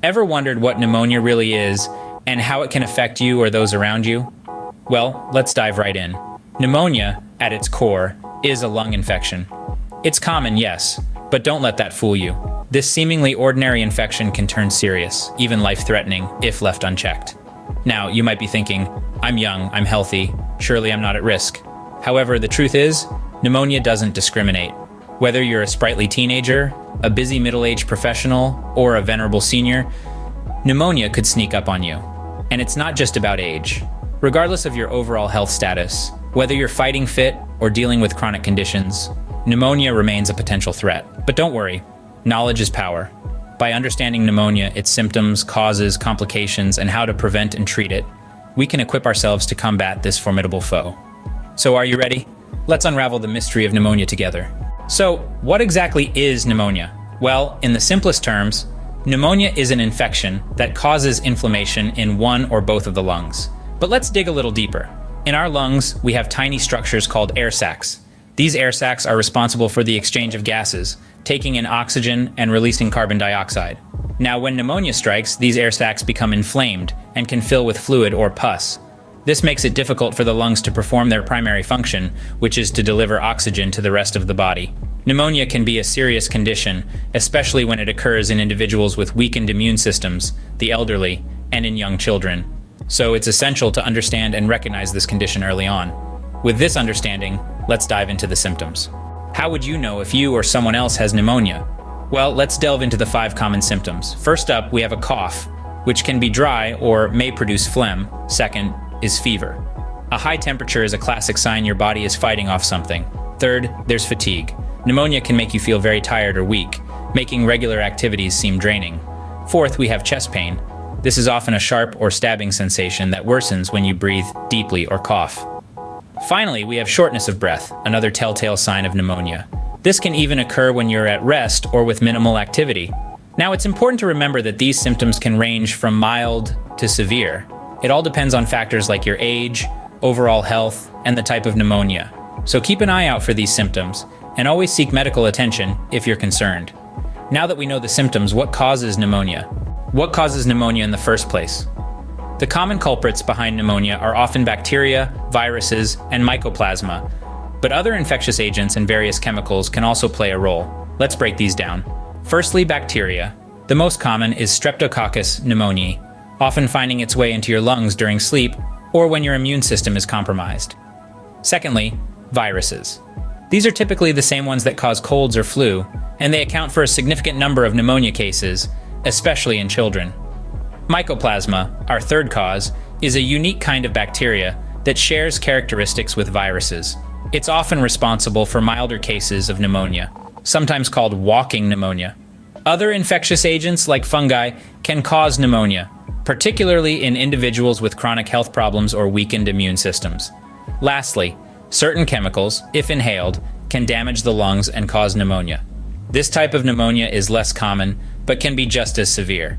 Ever wondered what pneumonia really is and how it can affect you or those around you? Well, let's dive right in. Pneumonia, at its core, is a lung infection. It's common, yes, but don't let that fool you. This seemingly ordinary infection can turn serious, even life-threatening, if left unchecked. Now, you might be thinking, I'm young, I'm healthy, surely I'm not at risk. However, the truth is, pneumonia doesn't discriminate. Whether you're a sprightly teenager, a busy middle-aged professional, or a venerable senior, pneumonia could sneak up on you. And it's not just about age. Regardless of your overall health status, whether you're fighting fit or dealing with chronic conditions, pneumonia remains a potential threat. But don't worry, knowledge is power. By understanding pneumonia, its symptoms, causes, complications, and how to prevent and treat it, we can equip ourselves to combat this formidable foe. So are you ready? Let's unravel the mystery of pneumonia together. So, what exactly is pneumonia? Well, in the simplest terms, pneumonia is an infection that causes inflammation in one or both of the lungs. But let's dig a little deeper. In our lungs, we have tiny structures called air sacs. These air sacs are responsible for the exchange of gases, taking in oxygen and releasing carbon dioxide. Now, when pneumonia strikes, these air sacs become inflamed and can fill with fluid or pus. This makes it difficult for the lungs to perform their primary function, which is to deliver oxygen to the rest of the body. Pneumonia can be a serious condition, especially when it occurs in individuals with weakened immune systems, the elderly, and in young children. So it's essential to understand and recognize this condition early on. With this understanding, let's dive into the symptoms. How would you know if you or someone else has pneumonia? Well, let's delve into the 5 common symptoms. First up, we have a cough, which can be dry or may produce phlegm. Second is fever. A high temperature is a classic sign your body is fighting off something. Third, there's fatigue. Pneumonia can make you feel very tired or weak, making regular activities seem draining. Fourth, we have chest pain. This is often a sharp or stabbing sensation that worsens when you breathe deeply or cough. Finally, we have shortness of breath, another telltale sign of pneumonia. This can even occur when you're at rest or with minimal activity. Now, it's important to remember that these symptoms can range from mild to severe. It all depends on factors like your age, overall health, and the type of pneumonia. So keep an eye out for these symptoms, and always seek medical attention if you're concerned. Now that we know the symptoms, what causes pneumonia? What causes pneumonia in the first place? The common culprits behind pneumonia are often bacteria, viruses, and mycoplasma, but other infectious agents and various chemicals can also play a role. Let's break these down. Firstly, bacteria. The most common is Streptococcus pneumoniae, often finding its way into your lungs during sleep or when your immune system is compromised. Secondly, viruses. These are typically the same ones that cause colds or flu, and they account for a significant number of pneumonia cases, especially in children. Mycoplasma, our third cause, is a unique kind of bacteria that shares characteristics with viruses. It's often responsible for milder cases of pneumonia, sometimes called walking pneumonia. Other infectious agents like fungi can cause pneumonia, particularly in individuals with chronic health problems or weakened immune systems. Lastly, certain chemicals, if inhaled, can damage the lungs and cause pneumonia. This type of pneumonia is less common, but can be just as severe.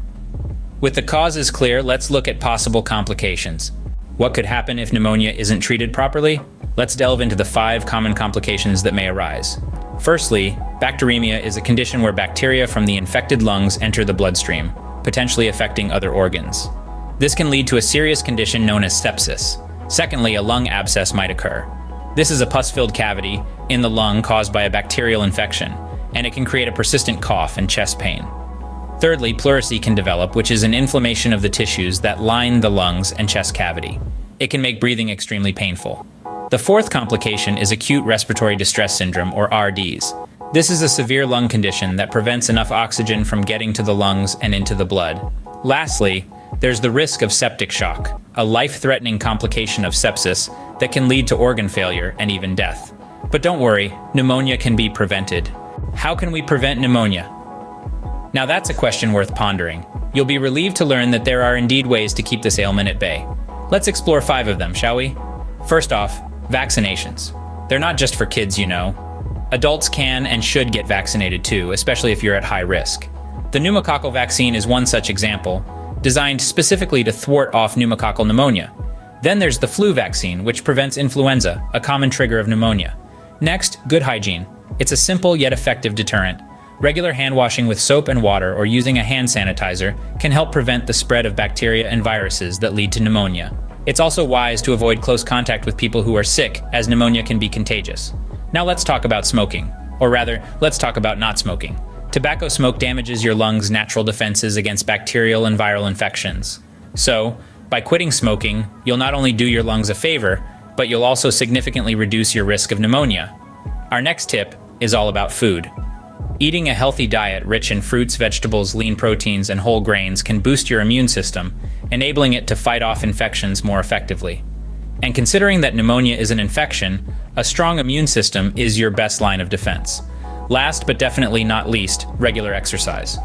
With the causes clear, let's look at possible complications. What could happen if pneumonia isn't treated properly? Let's delve into the 5 common complications that may arise. Firstly, bacteremia is a condition where bacteria from the infected lungs enter the bloodstream, potentially affecting other organs. This can lead to a serious condition known as sepsis. Secondly, a lung abscess might occur. This is a pus-filled cavity in the lung caused by a bacterial infection, and it can create a persistent cough and chest pain. Thirdly, pleurisy can develop, which is an inflammation of the tissues that line the lungs and chest cavity. It can make breathing extremely painful. The fourth complication is acute respiratory distress syndrome, or RDS. This is a severe lung condition that prevents enough oxygen from getting to the lungs and into the blood. Lastly, there's the risk of septic shock, a life-threatening complication of sepsis that can lead to organ failure and even death. But don't worry, pneumonia can be prevented. How can we prevent pneumonia? Now that's a question worth pondering. You'll be relieved to learn that there are indeed ways to keep this ailment at bay. Let's explore 5 of them, shall we? First off, vaccinations. They're not just for kids, you know. Adults can and should get vaccinated too, especially if you're at high risk. The pneumococcal vaccine is one such example, designed specifically to thwart off pneumococcal pneumonia. Then there's the flu vaccine, which prevents influenza, a common trigger of pneumonia. Next, good hygiene. It's a simple yet effective deterrent. Regular hand washing with soap and water or using a hand sanitizer can help prevent the spread of bacteria and viruses that lead to pneumonia. It's also wise to avoid close contact with people who are sick, as pneumonia can be contagious. Now let's talk about smoking. Or rather, let's talk about not smoking. Tobacco smoke damages your lungs' natural defenses against bacterial and viral infections. So, by quitting smoking, you'll not only do your lungs a favor, but you'll also significantly reduce your risk of pneumonia. Our next tip is all about food. Eating a healthy diet rich in fruits, vegetables, lean proteins, and whole grains can boost your immune system, enabling it to fight off infections more effectively. And considering that pneumonia is an infection, a strong immune system is your best line of defense. Last but definitely not least, regular exercise.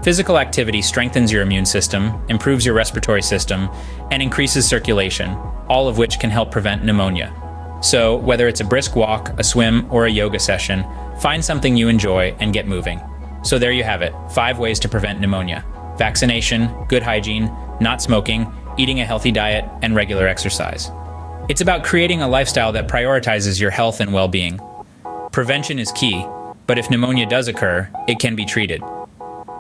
Physical activity strengthens your immune system, improves your respiratory system, and increases circulation, all of which can help prevent pneumonia. So, whether it's a brisk walk, a swim, or a yoga session, find something you enjoy and get moving. So there you have it, 5 ways to prevent pneumonia: vaccination, good hygiene, not smoking, eating a healthy diet, and regular exercise. It's about creating a lifestyle that prioritizes your health and well-being. Prevention is key, but if pneumonia does occur, it can be treated.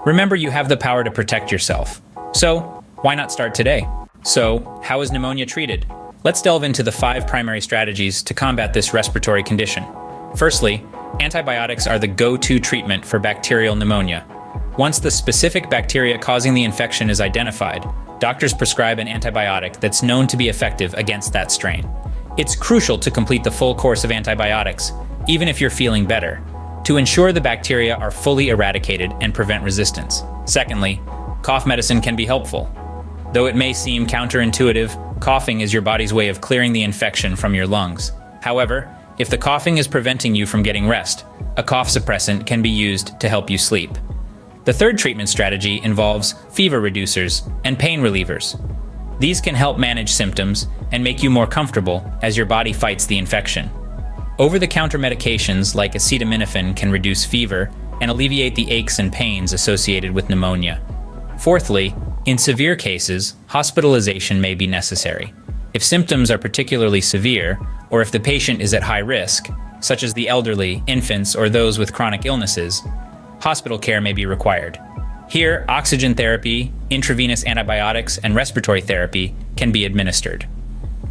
Remember, you have the power to protect yourself. So, why not start today? So, how is pneumonia treated? Let's delve into the 5 primary strategies to combat this respiratory condition. Firstly, antibiotics are the go-to treatment for bacterial pneumonia. Once the specific bacteria causing the infection is identified, doctors prescribe an antibiotic that's known to be effective against that strain. It's crucial to complete the full course of antibiotics, even if you're feeling better, to ensure the bacteria are fully eradicated and prevent resistance. Secondly, cough medicine can be helpful. Though it may seem counterintuitive, coughing is your body's way of clearing the infection from your lungs. However, if the coughing is preventing you from getting rest, a cough suppressant can be used to help you sleep. The third treatment strategy involves fever reducers and pain relievers. These can help manage symptoms and make you more comfortable as your body fights the infection. Over-the-counter medications like acetaminophen can reduce fever and alleviate the aches and pains associated with pneumonia. Fourthly, in severe cases, hospitalization may be necessary. If symptoms are particularly severe, or if the patient is at high risk, such as the elderly, infants, or those with chronic illnesses, hospital care may be required. Here, oxygen therapy, intravenous antibiotics, and respiratory therapy can be administered.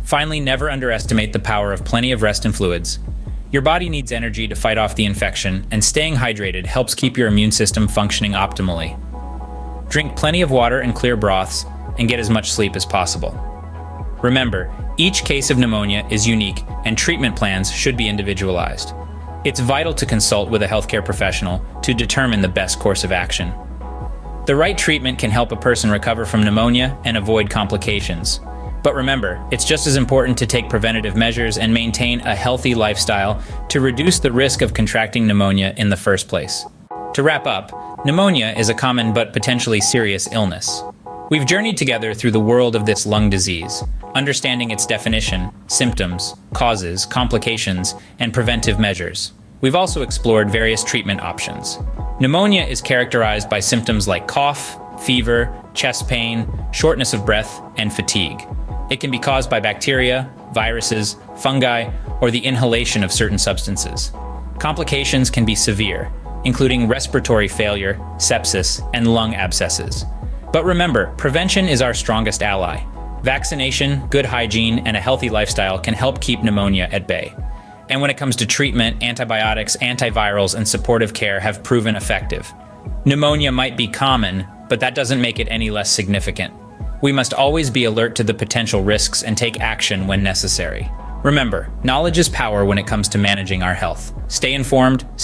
Finally, never underestimate the power of plenty of rest and fluids. Your body needs energy to fight off the infection, and staying hydrated helps keep your immune system functioning optimally. Drink plenty of water and clear broths, and get as much sleep as possible. Remember, each case of pneumonia is unique, and treatment plans should be individualized. It's vital to consult with a healthcare professional to determine the best course of action. The right treatment can help a person recover from pneumonia and avoid complications. But remember, it's just as important to take preventative measures and maintain a healthy lifestyle to reduce the risk of contracting pneumonia in the first place. To wrap up, pneumonia is a common but potentially serious illness. We've journeyed together through the world of this lung disease, understanding its definition, symptoms, causes, complications, and preventive measures. We've also explored various treatment options. Pneumonia is characterized by symptoms like cough, fever, chest pain, shortness of breath, and fatigue. It can be caused by bacteria, viruses, fungi, or the inhalation of certain substances. Complications can be severe, including respiratory failure, sepsis, and lung abscesses. But remember, prevention is our strongest ally. Vaccination, good hygiene, and a healthy lifestyle can help keep pneumonia at bay. And when it comes to treatment, antibiotics, antivirals, and supportive care have proven effective. Pneumonia might be common, but that doesn't make it any less significant. We must always be alert to the potential risks and take action when necessary. Remember, knowledge is power when it comes to managing our health. Stay informed,